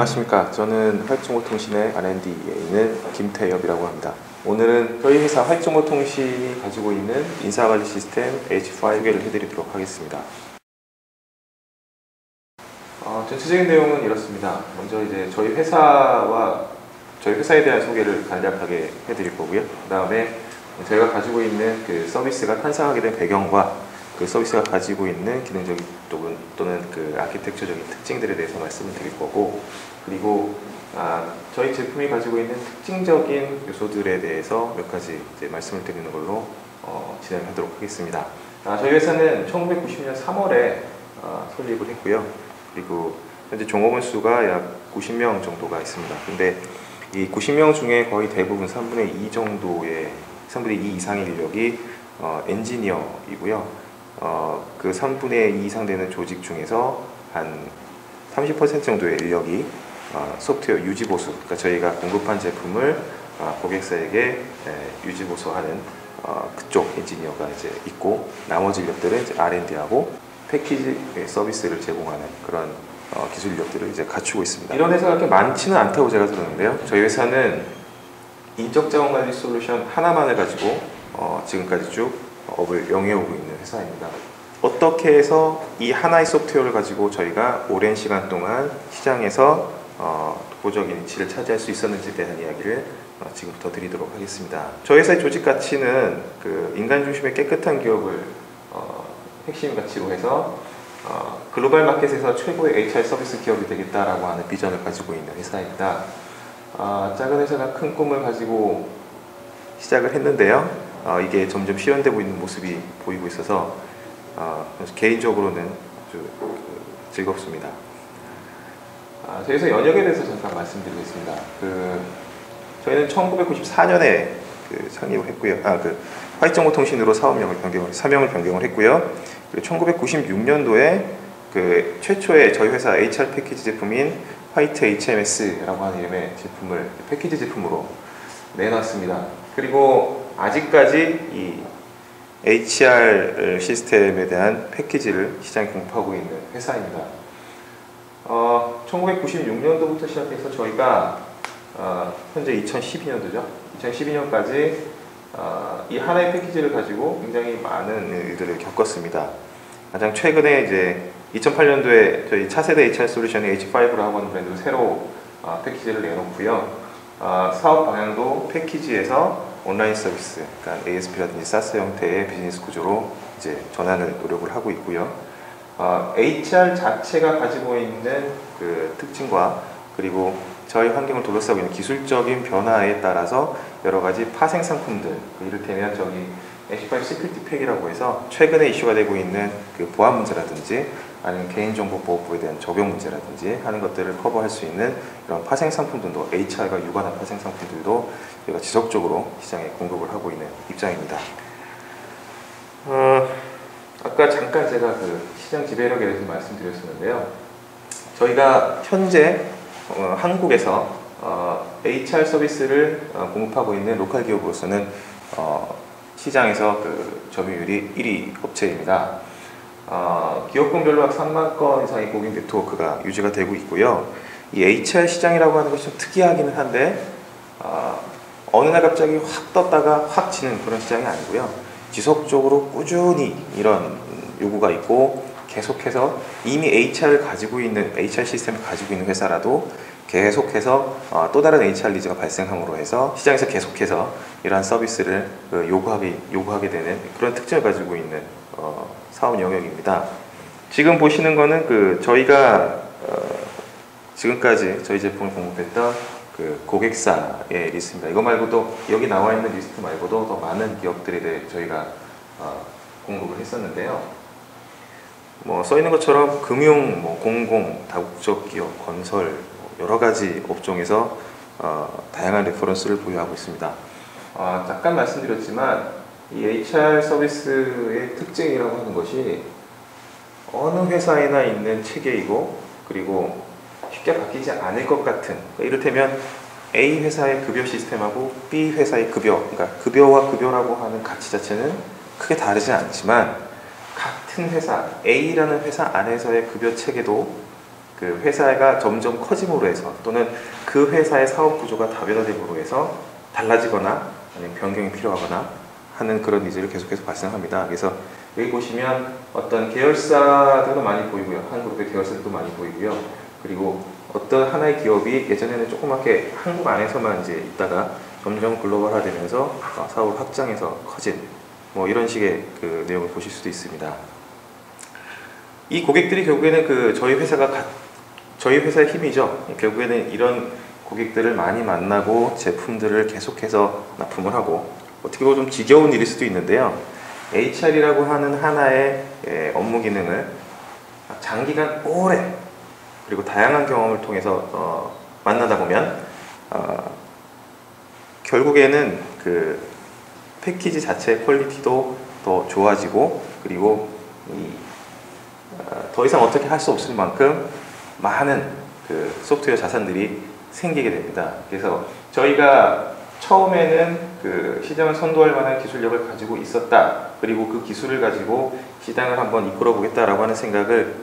안녕하십니까. 저는 활정호통신의 R&D에 있는 김태엽이라고 합니다. 오늘은 저희 회사 활정호통신이 가지고 있는 인사관리 시스템 H5 소개를 해드리도록 하겠습니다. 전체적인 내용은 이렇습니다. 먼저 이제 저희 회사에 대한 소개를 간략하게 해드릴 거고요. 그 다음에 저희가 가지고 있는 그 서비스가 탄생하게 된 배경과 그 서비스가 가지고 있는 기능적인 또는 그 아키텍처적인 특징들에 대해서 말씀을 드릴 거고, 그리고 저희 제품이 가지고 있는 특징적인 요소들에 대해서 몇 가지 이제 말씀을 드리는 걸로 진행하도록 하겠습니다. 저희 회사는 1990년 3월에 설립을 했고요. 그리고 현재 종업원 수가 약 90명 정도가 있습니다. 근데 이 90명 중에 거의 대부분 3분의 2 이상의 인력이 엔지니어이고요. 그 3분의 2 이상 되는 조직 중에서 한 30% 정도의 인력이 소프트웨어 유지보수, 그러니까 저희가 공급한 제품을 고객사에게 유지보수하는 그쪽 엔지니어가 이제 있고, 나머지 인력들은 이제 R&D하고 패키지 서비스를 제공하는 그런 기술 인력들을 이제 갖추고 있습니다. 이런 회사가 그렇게 많지는 않다고 제가 들었는데요. 저희 회사는 인적자원관리 솔루션 하나만을 가지고 지금까지 쭉 업을 영위하고 있는 회사입니다. 어떻게 해서 이 하나의 소프트웨어를 가지고 저희가 오랜 시간 동안 시장에서 독보적인 위치를 차지할 수 있었는지에 대한 이야기를 지금부터 드리도록 하겠습니다. 저희 회사의 조직 가치는 그 인간 중심의 깨끗한 기업을 핵심 가치로 해서 글로벌 마켓에서 최고의 HR 서비스 기업이 되겠다라고 하는 비전을 가지고 있는 회사입니다. 작은 회사가 큰 꿈을 가지고 시작을 했는데요. 이게 점점 실현되고 있는 모습이 보이고 있어서 개인적으로는 아주 즐겁습니다. 저희 회사 연역에 대해서 잠깐 말씀드리겠습니다. 저희는 1994년에 창립을 했고요. 화이정호통신으로 사명을 변경을 했고요. 그리고 1996년도에 최초의 저희 회사 HR 패키지 제품인 화이트 HMS라고 하는 이름의 제품을 패키지 제품으로 내놨습니다. 그리고 아직까지 이 HR 시스템에 대한 패키지를 시장에 공급하고 있는 회사입니다. 1996년도부터 시작해서 저희가 현재 2012년도죠. 2012년까지 이 하나의 패키지를 가지고 굉장히 많은 일들을 겪었습니다. 가장 최근에 이제 2008년도에 저희 차세대 HR 솔루션이 H5라고 하는 브랜드로 새로 패키지를 내놓고요. 사업 방향도 패키지에서 온라인 서비스, 그러니까 ASP라든지 SaaS 형태의 비즈니스 구조로 이제 전환을 노력을 하고 있고요. HR 자체가 가지고 있는 그 특징과 그리고 저희 환경을 둘러싸고 있는 기술적인 변화에 따라서 여러 가지 파생 상품들, 이를테면 저기 H5 시큐리티 팩이라고 해서 최근에 이슈가 되고 있는 그 보안 문제라든지 아니면 개인정보보호법에 대한 적용 문제라든지 하는 것들을 커버할 수 있는 이런 파생 상품들도, HR과 유관한 파생 상품들도 저희가 지속적으로 시장에 공급을 하고 있는 입장입니다. 아까 잠깐 제가 시장 지배력에 대해서 말씀드렸었는데요. 저희가 현재 한국에서 HR 서비스를 공급하고 있는 로컬 기업으로서는 시장에서 점유율이 1위 업체입니다. 기업군별로 약 3만 건 이상의 고객 네트워크가 유지가 되고 있고요. 이 HR 시장이라고 하는 것이 좀 특이하기는 한데 어느 날 갑자기 확 떴다가 확 지는 그런 시장이 아니고요. 지속적으로 꾸준히 이런 요구가 있고, 계속해서 이미 HR 시스템을 가지고 있는 회사라도 계속해서 또 다른 HR 니즈가 발생함으로 해서 시장에서 계속해서 이러한 서비스를 요구하게 되는 그런 특징을 가지고 있는 사업 영역입니다. 지금 보시는 거는 저희가 지금까지 저희 제품을 공급했던 고객사의 리스트입니다. 이거 말고도 여기 나와 있는 리스트 말고도 더 많은 기업들에 대해 저희가 공급을 했었는데요. 써 있는 것처럼 금융, 공공, 다국적 기업, 건설 여러 가지 업종에서 다양한 레퍼런스를 보유하고 있습니다. 잠깐 말씀드렸지만 이 HR 서비스의 특징이라고 하는 것이 어느 회사에나 있는 체계이고, 그리고 쉽게 바뀌지 않을 것 같은, 이를테면 A 회사의 급여 시스템하고 B 회사의 그러니까 급여와 급여라고 하는 가치 자체는 크게 다르지 않지만 같은 회사 A라는 회사 안에서의 급여 체계도 그 회사가 점점 커짐으로 해서 또는 그 회사의 사업 구조가 다변화됨으로 해서 달라지거나 아니면 변경이 필요하거나 하는 그런 니즈를 계속해서 발생합니다. 그래서 여기 보시면 어떤 계열사들도 많이 보이고요. 한 그룹의 계열사들도 많이 보이고요. 그리고 어떤 하나의 기업이 예전에는 조그맣게 한국 안에서만 이제 있다가 점점 글로벌화되면서 사업을 확장해서 커진 뭐 이런 식의 그 내용을 보실 수도 있습니다. 이 고객들이 결국에는 그 저희 회사의 힘이죠. 결국에는 이런 고객들을 많이 만나고 제품들을 계속해서 납품을 하고 어떻게 보면 좀 지겨운 일일 수도 있는데요. HR이라고 하는 하나의 업무 기능을 장기간 오래 그리고 다양한 경험을 통해서 만나다 보면 결국에는 그 패키지 자체의 퀄리티도 더 좋아지고 그리고 더 이상 어떻게 할 수 없을 만큼 많은 그 소프트웨어 자산들이 생기게 됩니다. 그래서 저희가 처음에는 그 시장을 선도할 만한 기술력을 가지고 있었다. 그리고 그 기술을 가지고 시장을 한번 이끌어 보겠다라고 하는 생각을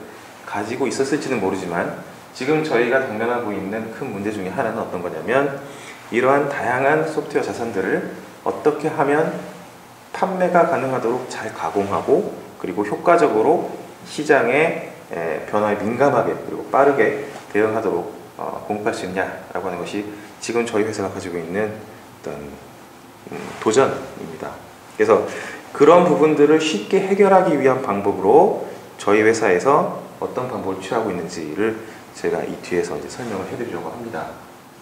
가지고 있었을지는 모르지만 지금 저희가 당면하고 있는 큰 문제 중에 하나는 어떤 거냐면 이러한 다양한 소프트웨어 자산들을 어떻게 하면 판매가 가능하도록 잘 가공하고 그리고 효과적으로 시장의 변화에 민감하게 그리고 빠르게 대응하도록 공급할 수 있냐라고 하는 것이 지금 저희 회사가 가지고 있는 어떤 도전입니다. 그래서 그런 부분들을 쉽게 해결하기 위한 방법으로 저희 회사에서 어떤 방법을 취하고 있는지를 제가 이 뒤에서 이제 설명을 해드리려고 합니다.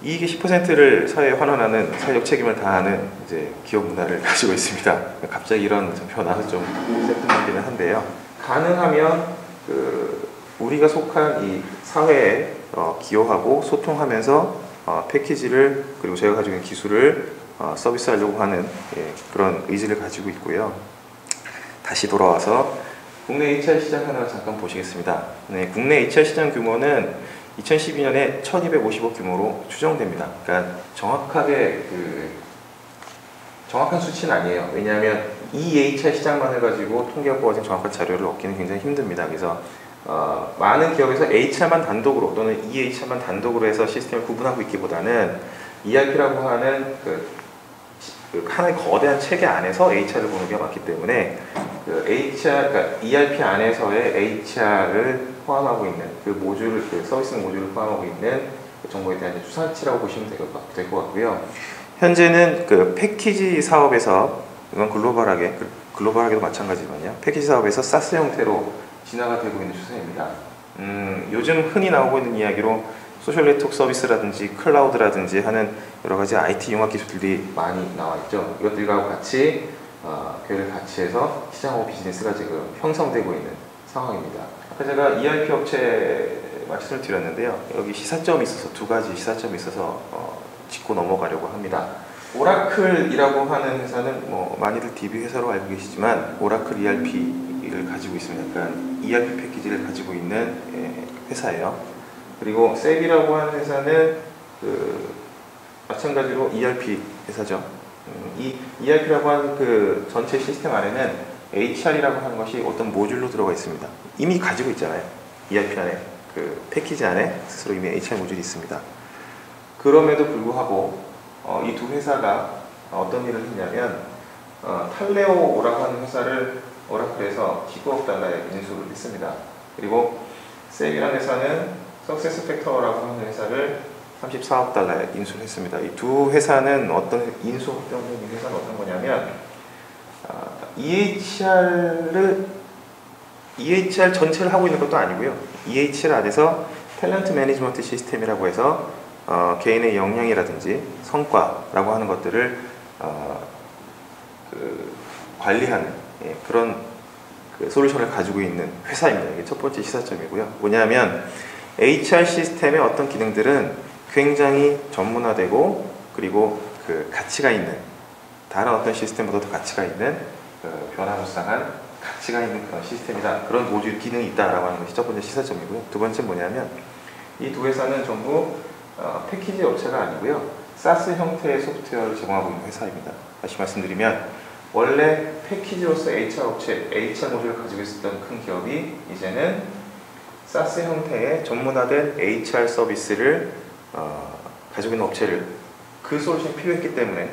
이익의 10%를 사회에 환원하는 사회적 책임을 다하는 이제 기업 문화를 가지고 있습니다. 갑자기 이런 변화는 좀 뜬금없기는 한데요. 가능하면 우리가 속한 이 사회에 기여하고 소통하면서 패키지를 그리고 저희가 가지고 있는 기술을 서비스하려고 하는 그런 의지를 가지고 있고요. 다시 돌아와서 국내 HR 시장 하나를 잠깐 보시겠습니다. 네, 국내 HR 시장 규모는 2012년에 1250억 규모로 추정됩니다. 그러니까 정확한 수치는 아니에요. 왜냐하면 이 HR 시장만을 가지고 통계학과 같은 정확한 자료를 얻기는 굉장히 힘듭니다. 그래서 많은 기업에서 HR만 단독으로 또는 EHR만 단독으로 해서 시스템을 구분하고 있기보다는 ERP라고 하는 하나의 거대한 체계 안에서 HR을 보는 게 많기 때문에 그러니까 ERP 안에서의 HR을 포함하고 있는 그 모듈, 서비스 모듈을 포함하고 있는 그 정보에 대한 주사치라고 보시면 될 것 같고요. 현재는 그 패키지 사업에서 이건 글로벌하게도 마찬가지지만요. 패키지 사업에서 SaaS 형태로 진화가 되고 있는 추세입니다. 요즘 흔히 나오고 있는 이야기로 소셜 네트워크 서비스라든지 클라우드라든지 하는 여러 가지 IT 융합 기술들이 많이 나와 있죠. 이것들과 같이 교회를 같이 해서 시장하고 비즈니스가 지금 형성되고 있는 상황입니다. 아까 제가 ERP 업체 말씀을 드렸는데요. 여기 시사점이 있어서 두 가지 시사점이 있어서 짚고 넘어가려고 합니다. 오라클이라고 하는 회사는 뭐 많이들 DB 회사로 알고 계시지만 오라클 ERP를 가지고 있습니다. 그러니까 ERP 패키지를 가지고 있는 회사예요. 그리고 셉이라고 하는 회사는 마찬가지로 ERP 회사죠. 이 ERP라고 하는 그 전체 시스템 안에는 HR이라고 하는 것이 어떤 모듈로 들어가 있습니다. 이미 가지고 있잖아요. ERP 안에 그 패키지 안에 스스로 이미 HR 모듈이 있습니다. 그럼에도 불구하고 이 두 회사가 어떤 일을 했냐면 탈레오라고 하는 회사를 오라클에서 19억 달러에 인수를 했습니다. 그리고 셉이라는 회사는 석세스팩터라고 하는 회사를 34억 달러에 인수를 했습니다. 이 두 회사는 어떤 인수 확정된 회사는 어떤 거냐면 EHR 전체를 하고 있는 것도 아니고요. EHR 안에서 탤런트 매니지먼트 시스템이라고 해서 개인의 역량이라든지 성과라고 하는 것들을 관리하는 그런 솔루션을 가지고 있는 회사입니다. 이게 첫 번째 시사점이고요. 뭐냐면 HR 시스템의 어떤 기능들은 굉장히 전문화되고 그리고 그 가치가 있는 다른 어떤 시스템보다도 가치가 있는 변화무쌍한 가치가 있는 그런 시스템이다. 그런 모듈 기능이 있다라고 하는 것이 첫 번째 시사점이고요. 두 번째 뭐냐면 이 두 회사는 전부 패키지 업체가 아니고요. SaaS 형태의 소프트웨어를 제공하고 있는 회사입니다. 다시 말씀드리면 원래 패키지로서 HR 모듈을 가지고 있었던 큰 기업이 이제는 SaaS 형태의 전문화된 HR 서비스를 가지고 있는 업체를 그 솔루션이 필요했기 때문에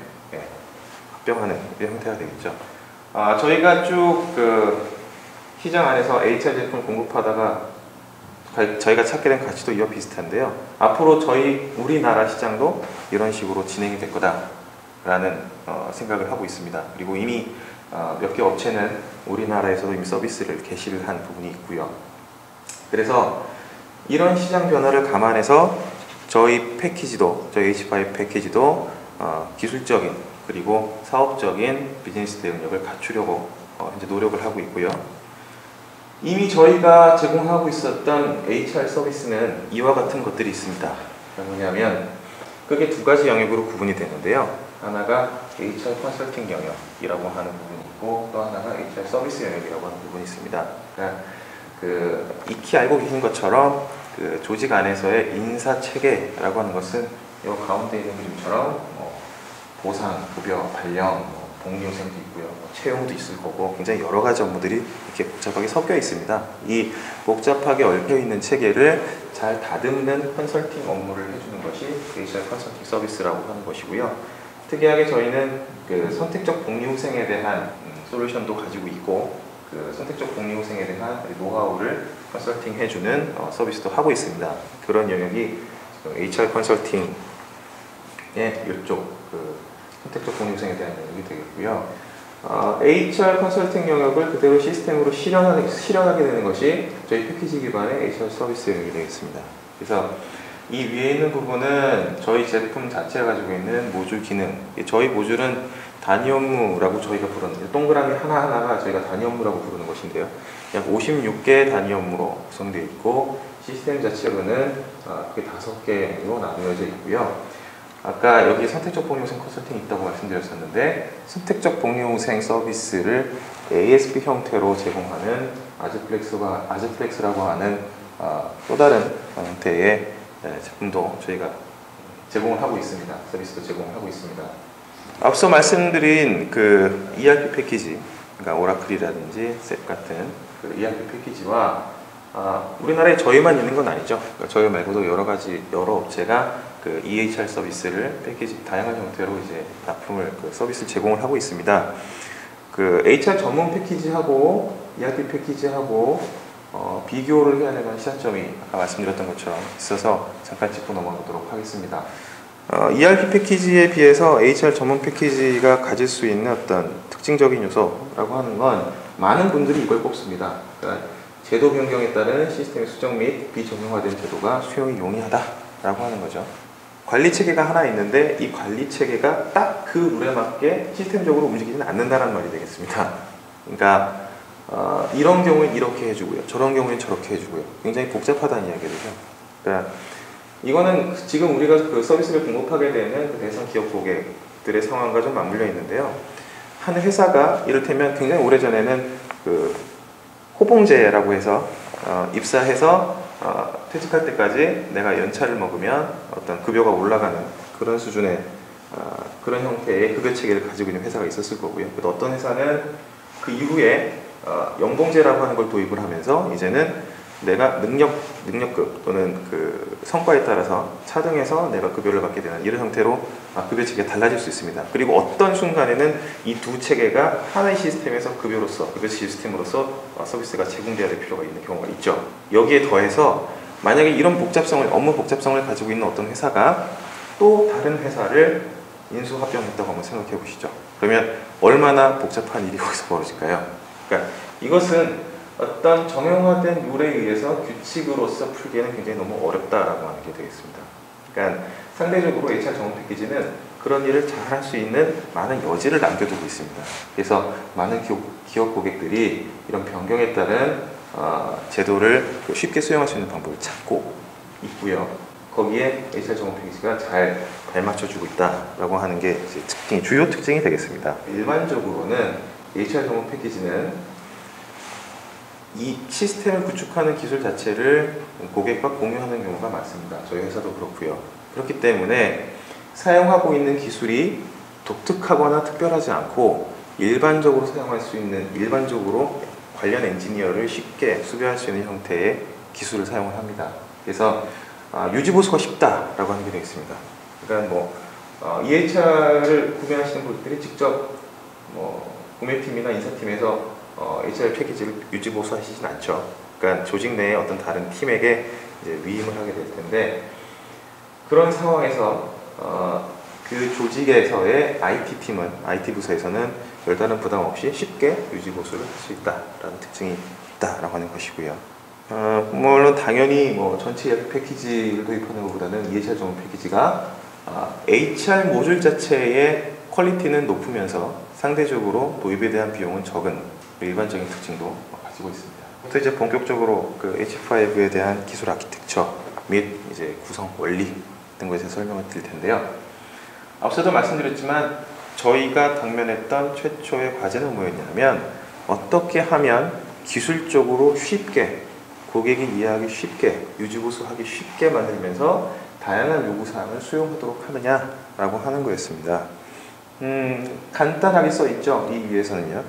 합병하는 형태가 되겠죠. 저희가 쭉 그 시장 안에서 HR 제품을 공급하다가 저희가 찾게 된 가치도 이와 비슷한데요. 앞으로 우리나라 시장도 이런 식으로 진행이 될 거다라는 생각을 하고 있습니다. 그리고 이미 몇 개 업체는 우리나라에서도 이미 서비스를 개시를 한 부분이 있고요. 그래서 이런 시장 변화를 감안해서 저희 H5 패키지도 기술적인 그리고 사업적인 비즈니스 대응력을 갖추려고 현재 노력을 하고 있고요. 이미 저희가 제공하고 있었던 HR 서비스는 이와 같은 것들이 있습니다. 뭐냐면 크게 두 가지 영역으로 구분이 되는데요. 하나가 HR 컨설팅 영역이라고 하는 부분이 있고 또 하나가 HR 서비스 영역이라고 하는 부분이 있습니다. 그러니까 익히 알고 계신 것처럼 조직 안에서의 인사 체계라고 하는 것은 이 가운데 있는 그림처럼 보상, 급여, 발령, 복리후생도 있고요, 채용도 있을 거고 굉장히 여러 가지 업무들이 이렇게 복잡하게 섞여 있습니다. 이 복잡하게 얽혀 있는 체계를 잘 다듬는 컨설팅 업무를 해주는 것이 HR 컨설팅 서비스라고 하는 것이고요. 특이하게 저희는 선택적 복리후생에 대한 솔루션도 가지고 있고 선택적 복리후생에 대한 노하우를 컨설팅 해주는 서비스도 하고 있습니다. 그런 영역이 HR 컨설팅의 이쪽 선택적 복리후생에 대한 영역이 되겠고요. HR 컨설팅 영역을 그대로 시스템으로 실현하게 되는 것이 저희 패키지 기반의 HR 서비스 영역이 되겠습니다. 그래서 이 위에 있는 부분은 저희 제품 자체가 가지고 있는 모듈 기능. 저희 모듈은 단위 업무라고 저희가 부르는데 동그라미 하나하나가 저희가 단위 업무라고 부르는 것인데요. 약 56개의 단위 업무로 구성되어 있고 시스템 자체로는 그게 5개로 나누어져 있고요. 아까 여기 선택적 복리후생 컨설팅이 있다고 말씀드렸었는데 선택적 복리후생 서비스를 ASP 형태로 제공하는 아즈플렉스라고 하는 또 다른 형태의 제품도 저희가 제공을 하고 있습니다. 서비스도 제공을 하고 있습니다. 앞서 말씀드린 ERP 패키지, 그러니까 오라클이라든지 셋 같은 ERP 패키지와 우리나라에 저희만 있는 건 아니죠. 그러니까 저희 말고도 여러 업체가 EHR 서비스를 패키지 다양한 형태로 이제 납품을 서비스를 제공을 하고 있습니다. HR 전문 패키지하고 ERP 패키지하고 비교를 해야 될 시사점이 아까 말씀드렸던 것처럼 있어서 잠깐 짚고 넘어가도록 하겠습니다. ERP 패키지에 비해서 HR 전문 패키지가 가질 수 있는 어떤 특징적인 요소라고 하는 건 많은 분들이 이걸 꼽습니다. 그러니까 제도 변경에 따른 시스템의 수정 및 비정형화된 제도가 수용이 용이하다라고 하는 거죠. 관리 체계가 하나 있는데 이 관리 체계가 딱 그 룰에 맞게 시스템적으로 움직이지는 않는다는 말이 되겠습니다. 그러니까 이런 경우엔 이렇게 해주고요, 저런 경우엔 저렇게 해주고요. 굉장히 복잡하다는 이야기죠. 그러니까 이거는 지금 우리가 서비스를 공급하게 되는 대상 기업 고객들의 상황과 좀 맞물려 있는데요. 한 회사가 이를테면 굉장히 오래전에는 호봉제라고 해서 입사해서 퇴직할 때까지 내가 연차를 먹으면 어떤 급여가 올라가는 그런 수준의 그런 형태의 급여 체계를 가지고 있는 회사가 있었을 거고요. 또 어떤 회사는 그 이후에 연봉제라고 하는 걸 도입을 하면서 이제는 내가 능력급 또는 성과에 따라서 차등해서 내가 급여를 받게 되는 이런 형태로 급여 체계가 달라질 수 있습니다. 그리고 어떤 순간에는 이 두 체계가 하나의 시스템에서 급여 시스템으로서 서비스가 제공되어야 될 필요가 있는 경우가 있죠. 여기에 더해서 만약에 이런 업무 복잡성을 가지고 있는 어떤 회사가 또 다른 회사를 인수합병했다고 한번 생각해 보시죠. 그러면 얼마나 복잡한 일이 거기서 벌어질까요? 그러니까 이것은 어떤 정형화된 룰에 의해서 규칙으로서 풀기에는 굉장히 너무 어렵다라고 하는 게 되겠습니다. 그러니까 상대적으로 HR 전문 패키지는 그런 일을 잘 할 수 있는 많은 여지를 남겨두고 있습니다. 그래서 많은 기업 고객들이 이런 변경에 따른 제도를 쉽게 수용할 수 있는 방법을 찾고 있고요. 거기에 HR 전문 패키지가 잘 맞춰주고 있다라고 하는 게 주요 특징이 되겠습니다. 일반적으로는 HR 전문 패키지는 이 시스템을 구축하는 기술 자체를 고객과 공유하는 경우가 많습니다. 저희 회사도 그렇고요. 그렇기 때문에 사용하고 있는 기술이 독특하거나 특별하지 않고 일반적으로 사용할 수 있는 일반적으로 관련 엔지니어를 쉽게 수배할 수 있는 형태의 기술을 사용을 합니다. 그래서 유지보수가 쉽다라고 하는 게 되겠습니다. 그러니까 EHR을 구매하시는 분들이 직접 구매팀이나 인사팀에서 HR 패키지를 유지보수 하시진 않죠. 그러니까 조직 내에 어떤 다른 팀에게 이제 위임을 하게 될 텐데, 그런 상황에서 그 조직에서의 IT팀은, IT 부서에서는 별다른 부담 없이 쉽게 유지보수를 할 수 있다라는 특징이 있다라고 하는 것이고요. 물론 당연히 전체 예약 패키지를 도입하는 것보다는 EHR 전문 패키지가 HR 모듈 자체의 퀄리티는 높으면서 상대적으로 도입에 대한 비용은 적은 일반적인 특징도 가지고 있습니다. 부터 이제 본격적으로 그 H5에 대한 기술 아키텍처 및 이제 구성 원리 등 것에 설명을 드릴 텐데요. 앞서도 말씀드렸지만 저희가 당면했던 최초의 과제는 뭐였냐면, 어떻게 하면 기술적으로 쉽게, 고객이 이해하기 쉽게, 유지보수하기 쉽게 만들면서 다양한 요구사항을 수용하도록 하느냐라고 하는 거였습니다. 간단하게 써있죠. 이 위에서는요.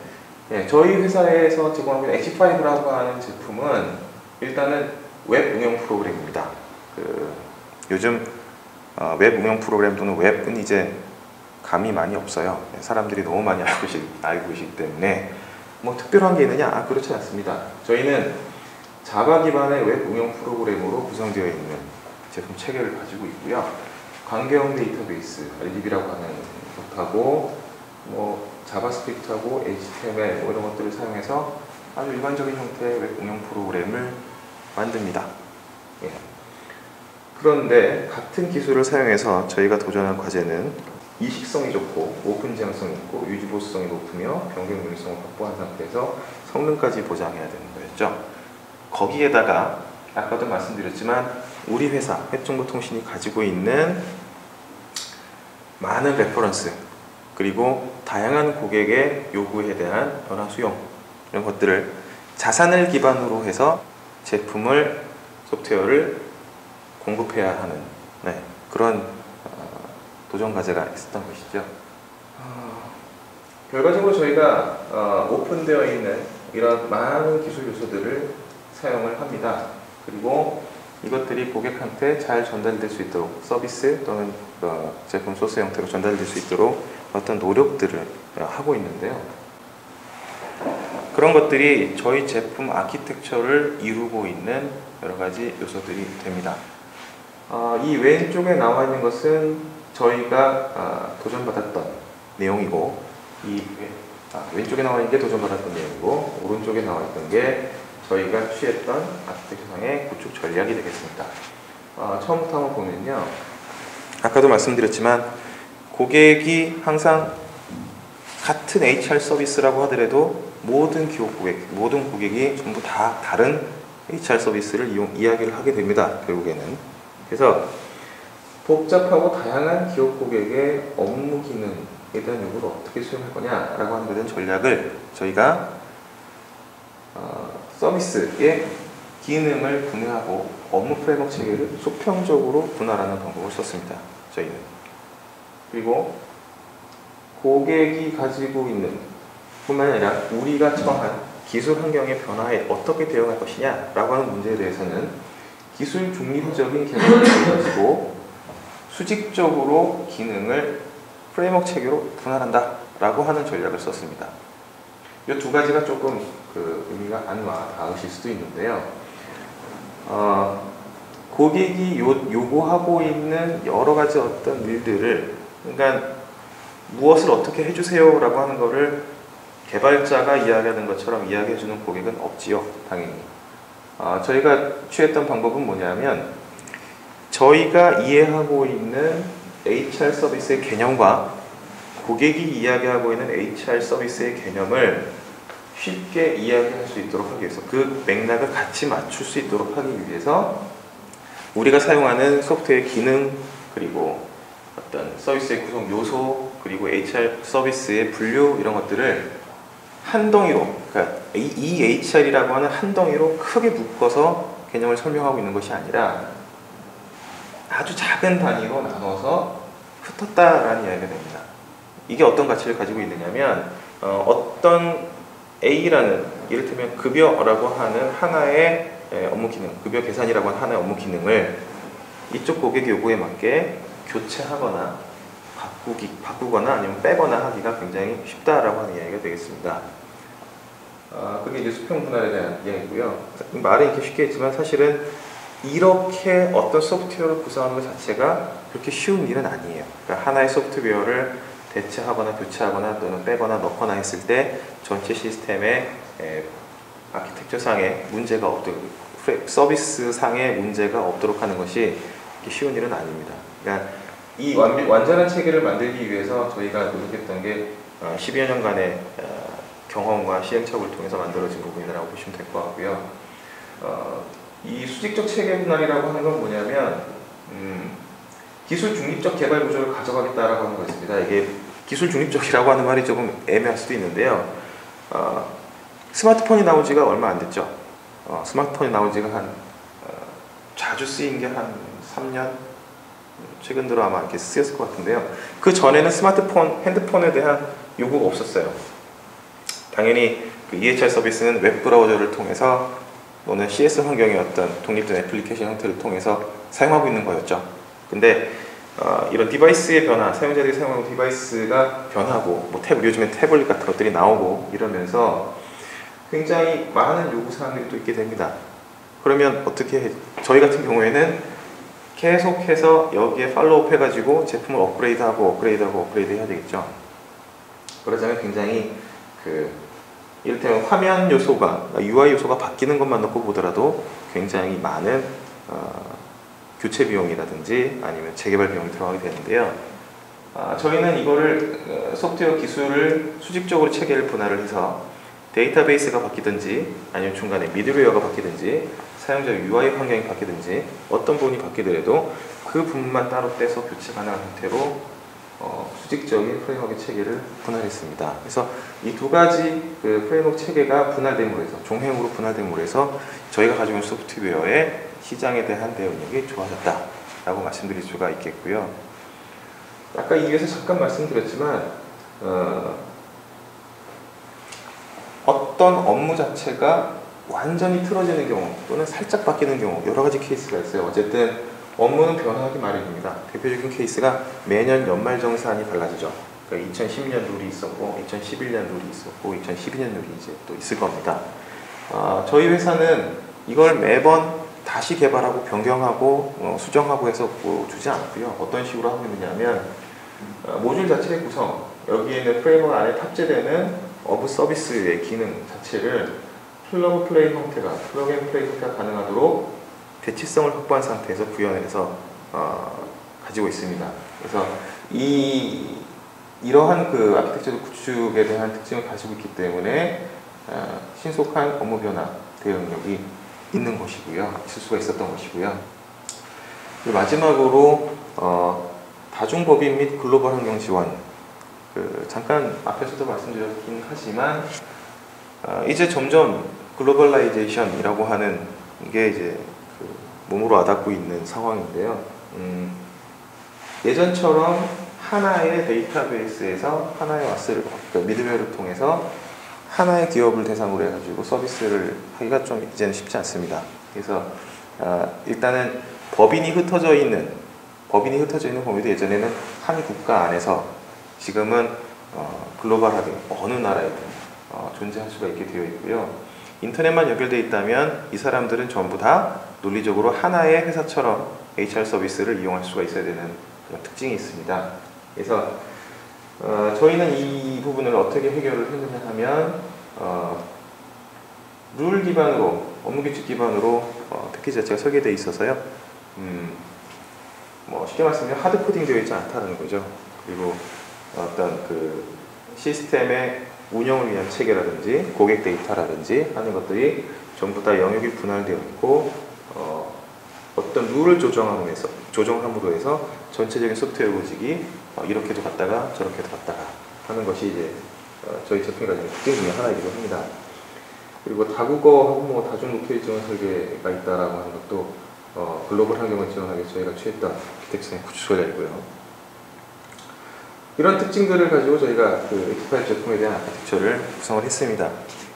저희 회사에서 제공하고 있는 H5라고 하는 제품은 일단은 웹 응용 프로그램입니다. 요즘 웹 응용 프로그램 또는 웹은 이제 감이 많이 없어요. 사람들이 너무 많이 알고 계시기 때문에 특별한 게 있느냐? 그렇지 않습니다. 저희는 자바 기반의 웹 응용 프로그램으로 구성되어 있는 제품 체계를 가지고 있고요. 관계형 데이터베이스, RDB라고 하는 것하고 자바스크립트하고 HTML 이런 것들을 사용해서 아주 일반적인 형태의 웹 응용 프로그램을 만듭니다. 그런데 같은 기술을 사용해서 저희가 도전한 과제는 이식성이 좋고 오픈 지향성이 있고 유지보수성이 높으며 변경 용이성을 확보한 상태에서 성능까지 보장해야 되는 거였죠. 거기에다가 아까도 말씀드렸지만 우리 회사 웹정보통신이 가지고 있는 많은 레퍼런스, 그리고 다양한 고객의 요구에 대한 변화 수용, 이런 것들을 자산을 기반으로 해서 제품을, 소프트웨어를 공급해야 하는 그런 도전 과제가 있었던 것이죠. 결과적으로 저희가 오픈되어 있는 이런 많은 기술 요소들을 사용을 합니다. 그리고 이것들이 고객한테 잘 전달될 수 있도록, 서비스 또는 제품 소스 형태로 전달될 수 있도록 어떤 노력들을 하고 있는데요. 그런 것들이 저희 제품 아키텍처를 이루고 있는 여러 가지 요소들이 됩니다. 이 왼쪽에 나와 있는 것은 저희가 도전받았던 내용이고, 왼쪽에 나와 있는 게 도전받았던 내용이고, 오른쪽에 나와 있던 게 저희가 취했던 아키텍처상의 구축 전략이 되겠습니다. 처음부터 한번 보면요. 아까도 말씀드렸지만 고객이 항상 같은 HR 서비스라고 하더라도 모든 고객이 전부 다 다른 HR 서비스를 이야기를 하게 됩니다. 결국에는. 그래서 복잡하고 다양한 기업 고객의 업무 기능에 대한 요구를 어떻게 수용할 거냐라고 하는 것에 전략을 저희가 서비스의 기능을 분해하고 업무 프레임워크 체계를 수평적으로 분할하는 방법을 썼습니다. 저희는. 그리고 고객이 가지고 있는 뿐만 아니라 우리가 처한 기술 환경의 변화에 어떻게 대응할 것이냐 라고 하는 문제에 대해서는 기술 중립적인 개념을 가지고 수직적으로 기능을 프레임워크 체계로 분할한다 라고 하는 전략을 썼습니다. 이 두 가지가 조금 의미가 안 와 닿으실 수도 있는데요. 고객이 요구하고 있는 여러 가지 어떤 일들을, 그러니까 무엇을 어떻게 해주세요 라고 하는 거를 개발자가 이야기하는 것처럼 이야기해주는 고객은 없지요, 당연히. 저희가 취했던 방법은 뭐냐면, 저희가 이해하고 있는 HR 서비스의 개념과 고객이 이야기하고 있는 HR 서비스의 개념을 쉽게 이야기할 수 있도록 하기 위해서, 그 맥락을 같이 맞출 수 있도록 하기 위해서 우리가 사용하는 소프트웨어 기능, 그리고 어떤 서비스의 구성 요소, 그리고 HR 서비스의 분류, 이런 것들을 한 덩이로, 그러니까 이 HR이라고 하는 한 덩이로 크게 묶어서 개념을 설명하고 있는 것이 아니라 아주 작은 단위로 나눠서 흩었다라는 이야기가 됩니다. 이게 어떤 가치를 가지고 있느냐면, 어떤 A라는, 이를테면 급여라고 하는 하나의 업무 기능, 급여 계산이라고 하는 하나의 업무 기능을 이쪽 고객 요구에 맞게 교체하거나 바꾸거나 아니면 빼거나 하기가 굉장히 쉽다라고 하는 이야기가 되겠습니다. 그게 이제 수평 분할에 대한 이야기고요. 말은 이렇게 쉽게 했지만 사실은 이렇게 어떤 소프트웨어를 구성하는 것 자체가 그렇게 쉬운 일은 아니에요. 그러니까 하나의 소프트웨어를 대체하거나 교체하거나 또는 빼거나 넣거나 했을 때 전체 시스템의 아키텍처상의 문제가 없도록, 서비스상의 문제가 없도록 하는 것이 쉬운 일은 아닙니다. 그러니까 이 완전한 체계를 만들기 위해서 저희가 노력했던 게 10여 년간의 경험과 시행착오를 통해서 만들어진 부분이라고 보시면 될 것 같고요. 이 수직적 체계 분할이라고 하는 건 뭐냐면 기술 중립적 개발 구조를 가져가겠다라고 하는 것입니다. 이게 기술 중립적이라고 하는 말이 조금 애매할 수도 있는데요. 스마트폰이 나온 지가 얼마 안 됐죠. 스마트폰이 나온 지가 자주 쓰인 게 한 3년? 최근 들어 아마 이렇게 쓰였을 것 같은데요. 그 전에는 스마트폰, 핸드폰에 대한 요구가 없었어요. 당연히 그 EHR 서비스는 웹 브라우저를 통해서 또는 CS 환경의 어떤 독립된 애플리케이션 형태를 통해서 사용하고 있는 거였죠. 근데 이런 디바이스의 변화, 사용자들이 사용하는 디바이스가 변하고 뭐 요즘엔 태블릿 같은 것들이 나오고 이러면서 굉장히 많은 요구사항들이 또 있게 됩니다. 그러면 어떻게 저희 같은 경우에는 계속해서 여기에 팔로우업 해가지고 제품을 업그레이드하고 해야 되겠죠. 그러자면 굉장히 이를테면 화면 요소가, UI 요소가 바뀌는 것만 놓고 보더라도 굉장히 많은 교체 비용이라든지 아니면 재개발 비용이 들어가게 되는데요. 저희는 이거를 소프트웨어 기술을 수직적으로 체계를 분할을 해서 데이터베이스가 바뀌든지 아니면 중간에 미들웨어가 바뀌든지 사용자 UI 환경이 바뀌든지 어떤 부분이 바뀌더라도 그 부분만 따로 떼서 교체 가능한 형태로 수직적인 프레임워크 체계를 분할했습니다. 그래서 이 두 가지 그 프레임워크 체계가 분할됨으로 해서 종횡으로 분할됨으로 해서 저희가 가지고 있는 소프트웨어의 시장에 대한 대응력이 좋아졌다라고 말씀드릴 수가 있겠고요. 아까 이 위에서 잠깐 말씀드렸지만 어떤 업무 자체가 완전히 틀어지는 경우 또는 살짝 바뀌는 경우 여러 가지 케이스가 있어요. 어쨌든 업무는 변화하기 마련입니다. 대표적인 케이스가 매년 연말정산이 달라지죠. 그러니까 2010년 룰이 있었고 2011년 룰이 있었고 2012년 룰이 이제 또 있을 겁니다. 저희 회사는 이걸 매번 다시 개발하고 변경하고 수정하고 해서 주지 않고요. 어떤 식으로 하고 있느냐면 모듈 자체의 구성, 여기에 있는 프레임워크 안에 탑재되는 어브 서비스의 기능 자체를 플러그 플레이 형태가 가능하도록 대치성을 확보한 상태에서 구현을 해서 가지고 있습니다. 그래서 이러한 그 아키텍처 구축에 대한 특징을 가지고 있기 때문에 신속한 업무 변화 대응력이 있는 것이고요. 있을 수가 있었던 것이고요. 그리고 마지막으로 다중법인 및 글로벌 환경 지원. 잠깐 앞에서도 말씀드렸긴 하지만 이제 점점 글로벌라이제이션이라고 하는 게 이제 몸으로 와닿고 있는 상황인데요. 예전처럼 하나의 데이터베이스에서 하나의 미들웨어를 통해서 하나의 기업을 대상으로 해가지고 서비스를 하기가 좀 이제는 쉽지 않습니다. 그래서 일단은 법인이 흩어져 있는 범위도 예전에는 한 국가 안에서 지금은 글로벌하게 어느 나라에든 존재할 수가 있게 되어 있고요. 인터넷만 연결되어 있다면 이 사람들은 전부 다 논리적으로 하나의 회사처럼 HR 서비스를 이용할 수가 있어야 되는 그런 특징이 있습니다. 그래서 저희는 이 부분을 어떻게 해결을 했느냐 하면 룰 기반으로, 업무 규칙 기반으로 패키지 자체가 설계되어 있어서요. 쉽게 말씀드리면 하드 코딩 되어 있지 않다는 거죠. 그리고 어떤 그 시스템의 운영을 위한 체계라든지 고객 데이터라든지 하는 것들이 전부 다 영역이 분할되어 있고 어떤 룰을 조정함으로 해서 전체적인 소프트웨어 조직이 이렇게도 갔다가 저렇게도 갔다가 하는 것이 이제 저희 제품이 가지고 특징 중에 하나이기도 합니다. 그리고 다국어 한국어 다중 로케이 지원 설계가 있다라고 하는 것도 글로벌 환경을 지원하기 위해서 저희가 취했던 아키텍처의 구조 전략이고요. 이런 특징들을 가지고 저희가 그 엑스파일 제품에 대한 아키텍처를 구성을 했습니다.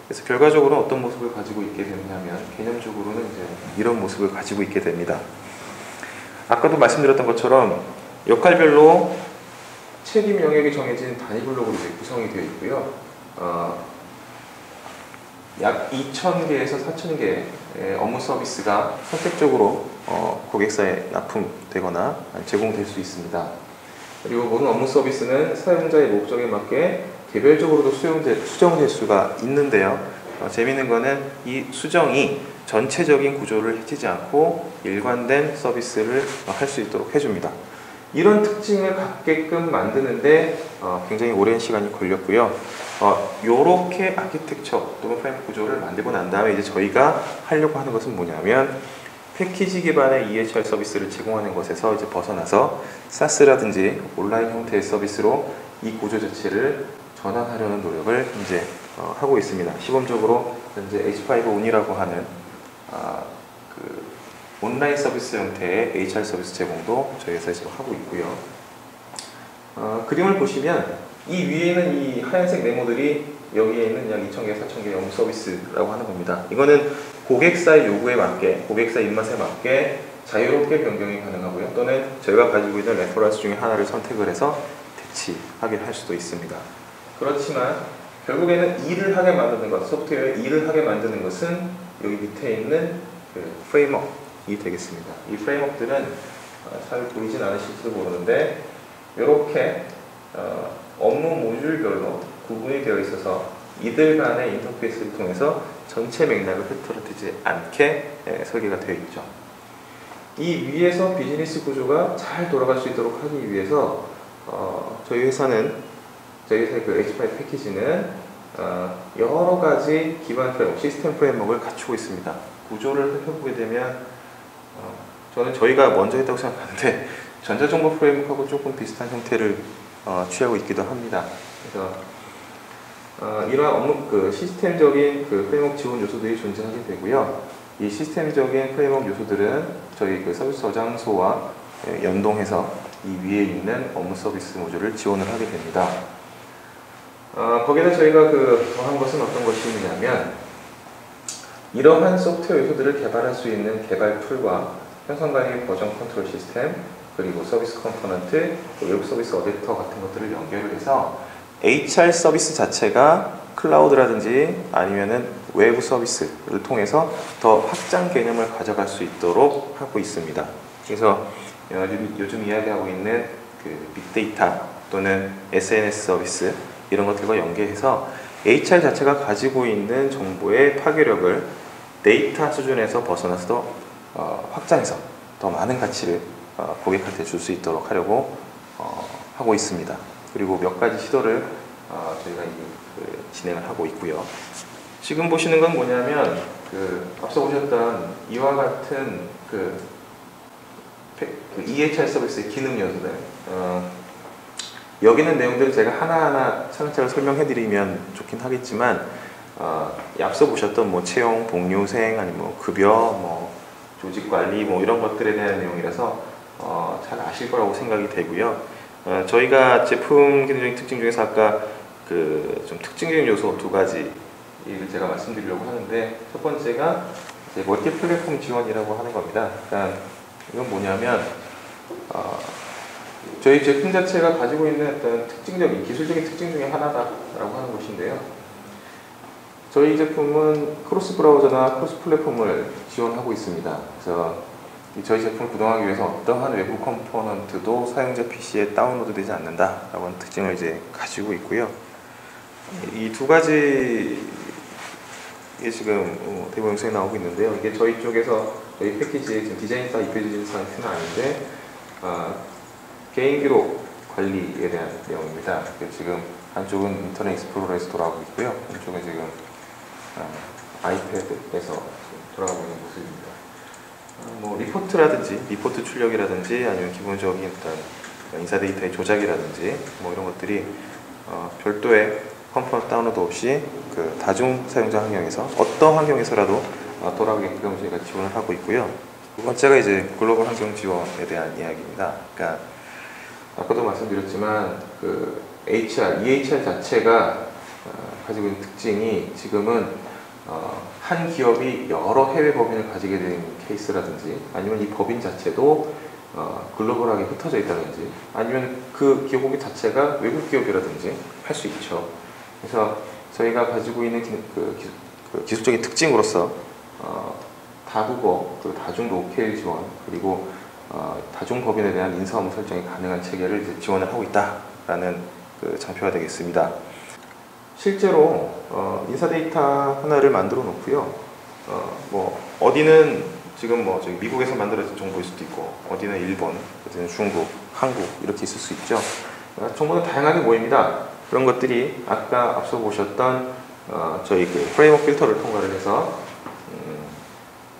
그래서 결과적으로 어떤 모습을 가지고 있게 되냐면 개념적으로는 이제 이런 모습을 가지고 있게 됩니다. 아까도 말씀드렸던 것처럼 역할별로 책임 영역이 정해진 단위 블록으로 이제 구성이 되어 있고요. 약 2,000개에서 4,000개의 업무 서비스가 선택적으로 고객사에 납품되거나 제공될 수 있습니다. 그리고 모든 업무 서비스는 사용자의 목적에 맞게 개별적으로도 수정될 수가 있는데요. 재미있는 거는 이 수정이 전체적인 구조를 해치지 않고 일관된 서비스를 할 수 있도록 해줍니다. 이런 특징을 갖게끔 만드는데 굉장히 오랜 시간이 걸렸고요. 요렇게 아키텍처 또는 프레임 구조를 만들고 난 다음에 이제 저희가 하려고 하는 것은 뭐냐면 패키지 기반의 EHR 서비스를 제공하는 것에서 이제 벗어나서 SaaS라든지 온라인 형태의 서비스로 이 구조 자체를 전환하려는 노력을 이제 하고 있습니다. 시범적으로 현재 H5온이라고 하는 그 온라인 서비스 형태의 HR 서비스 제공도 저희 회사에서 하고 있고요. 그림을 보시면 이 위에는 이 하얀색 네모들이 여기에 있는 약 2,000개, 4,000개의 업무 서비스라고 하는 겁니다. 이거는 고객사의 요구에 맞게, 고객사 입맛에 맞게 자유롭게 변경이 가능하고요. 또는 저희가 가지고 있는 레퍼런스 중에 하나를 선택을 해서 대치하게 할 수도 있습니다. 그렇지만 결국에는 일을 하게 만드는 것, 소프트웨어에 일을 하게 만드는 것은 여기 밑에 있는 그 프레임워크가 되겠습니다. 이 프레임워크들은 잘 보이진 않으실지도 모르는데 이렇게 업무 모듈별로 구분이 되어 있어서 이들 간의 인터페이스를 통해서 전체 맥락을 흐트러뜨리지 않게 설계가 되어 있죠. 이 위에서 비즈니스 구조가 잘 돌아갈 수 있도록 하기 위해서 저희 회사의 그 H5 패키지는 여러 가지 기반 프레임워크, 시스템 프레임워크를 갖추고 있습니다. 구조를 살펴보게 되면 저는 저희가 먼저 했다고 생각하는데 전자정보 프레임워크하고 조금 비슷한 형태를 취하고 있기도 합니다. 그래서 이러한 업무 시스템적인 프레임워크 지원 요소들이 존재하게 되고요. 이 시스템적인 프레임워크 요소들은 저희 서비스 저장소와 연동해서 이 위에 있는 업무 서비스 모듈을 지원을 하게 됩니다. 거기다 저희가 더한 것은 어떤 것이냐면 이러한 소프트웨어 요소들을 개발할 수 있는 개발 툴과 현상관리 버전 컨트롤 시스템, 그리고 서비스 컴포넌트, 외부 서비스 어댑터 같은 것들을 연결을 해서 HR 서비스 자체가 클라우드라든지 아니면은 외부 서비스를 통해서 더 확장 개념을 가져갈 수 있도록 하고 있습니다. 그래서 요즘 이야기하고 있는 빅데이터 또는 SNS 서비스 이런 것들과 연계해서 HR 자체가 가지고 있는 정보의 파괴력을 데이터 수준에서 벗어나서 확장해서 더 많은 가치를 고객한테 줄 수 있도록 하려고 하고 있습니다. 그리고 몇 가지 시도를 저희가 진행을 하고 있고요. 지금 보시는 건 뭐냐면 앞서 보셨던 이와 같은 EHR 서비스의 기능 요소들, 여기 있는 내용들을 제가 하나하나 차근차근 설명해 드리면 좋긴 하겠지만 앞서 보셨던 채용, 복류생, 아니면 급여, 조직관리 이런 것들에 대한 내용이라서 잘 아실 거라고 생각이 되고요. 저희가 제품 기능적인 특징 중에서 아까 좀 특징적인 요소 두 가지를 제가 말씀드리려고 하는데, 첫 번째가 이제 멀티 플랫폼 지원이라고 하는 겁니다. 그러니까 이건 뭐냐면 저희 제품 자체가 가지고 있는 어떤 기술적인 특징 중에 하나다라고 하는 것인데요. 저희 제품은 크로스 브라우저나 크로스 플랫폼을 지원하고 있습니다. 그래서 저희 제품을 구동하기 위해서 어떠한 외부 컴포넌트도 사용자 PC에 다운로드 되지 않는다라고 하는 특징을 이제 가지고 있고요. 이 두 가지 지금 데모 영상이 나오고 있는데요. 이게 저희 쪽에서 저희 패키지에 지금 디자인사 입혀진 상태는 아닌데 개인 기록 관리에 대한 내용입니다. 지금 한쪽은 인터넷 익스플로러에서 돌아가고 있고요. 한쪽은 지금 아이패드에서 돌아가고 있는 모습입니다. 리포트라든지 리포트 출력이라든지 아니면 기본적인 어떤 인사 데이터의 조작이라든지 이런 것들이 별도의 컴포넌트 다운로드 없이 다중 사용자 환경에서 어떤 환경에서라도 돌아가게끔 저희가 지원을 하고 있고요. 두 번째가 이제 글로벌 환경 지원에 대한 이야기입니다. 그러니까 아까도 말씀드렸지만 EHR 자체가 가지고 있는 특징이 지금은 한 기업이 여러 해외 법인을 가지게 된 케이스라든지 아니면 이 법인 자체도 글로벌하게 흩어져 있다든지 아니면 그 기업 자체가 외국 기업이라든지 할 수 있죠. 그래서 저희가 가지고 있는 그 기술적인 특징으로서 다국어, 다중 로케일 지원, 그리고 다중 법인에 대한 인사 업무 설정이 가능한 체계를 이제 지원을 하고 있다라는 그 장표가 되겠습니다. 실제로 인사 데이터 하나를 만들어 놓고요. 뭐 어디는 지금 뭐 저기 미국에서 만들어진 정보일 수도 있고, 어디는 일본, 어디는 중국, 한국 이렇게 있을 수 있죠. 정보는 다양하게 모입니다. 그런 것들이 아까 앞서 보셨던 저희 그 프레임워크 필터를 통과를 해서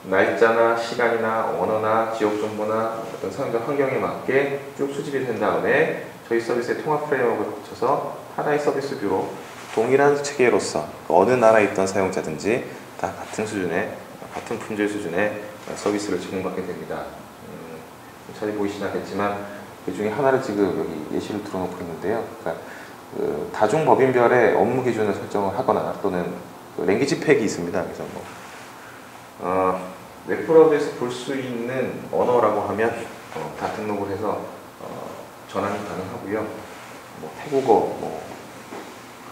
날짜나 시간이나 언어나 지역 정보나 어떤 사용자 환경에 맞게 쭉 수집이 된 다음에 저희 서비스의 통합 프레임워크를 거쳐서 하나의 서비스 뷰로 동일한 체계로서 어느 나라에 있던 사용자든지 다 같은 수준의, 같은 품질 수준의 서비스를 제공받게 됩니다. 잘 보이시나겠지만 그 중에 하나를 지금 여기 예시를 들어놓고 있는데요. 그러니까 그 다중 법인별의 업무 기준을 설정을 하거나 또는 그 랭귀지 팩이 있습니다. 그래서 웹브라우저에서 볼 수 있는 언어라고 하면 다 등록을 해서 전환이 가능하고요. 뭐 태국어, 뭐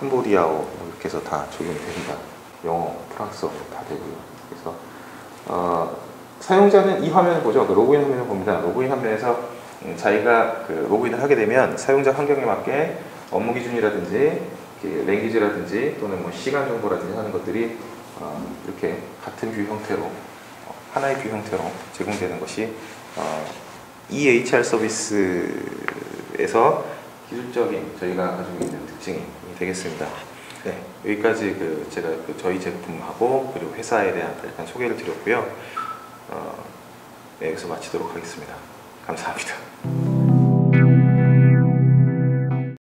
캄보디아어 뭐 이렇게 해서 다 적용이 됩니다. 영어, 프랑스어 다 되고요. 그래서 사용자는 이 화면을 보죠. 그 로그인 화면을 봅니다. 로그인 화면에서 자기가 그 로그인을 하게 되면 사용자 환경에 맞게 업무 기준이라든지 랭귀지라든지 또는 뭐 시간 정보라든지 하는 것들이 이렇게 같은 뷰 형태로 하나의 뷰 형태로 제공되는 것이 EHR 서비스에서 기술적인 저희가 가지고 있는 특징이 되겠습니다. 네, 여기까지 제가 저희 제품하고 그리고 회사에 대한 일단 소개를 드렸고요. 네, 여기서 마치도록 하겠습니다. 감사합니다.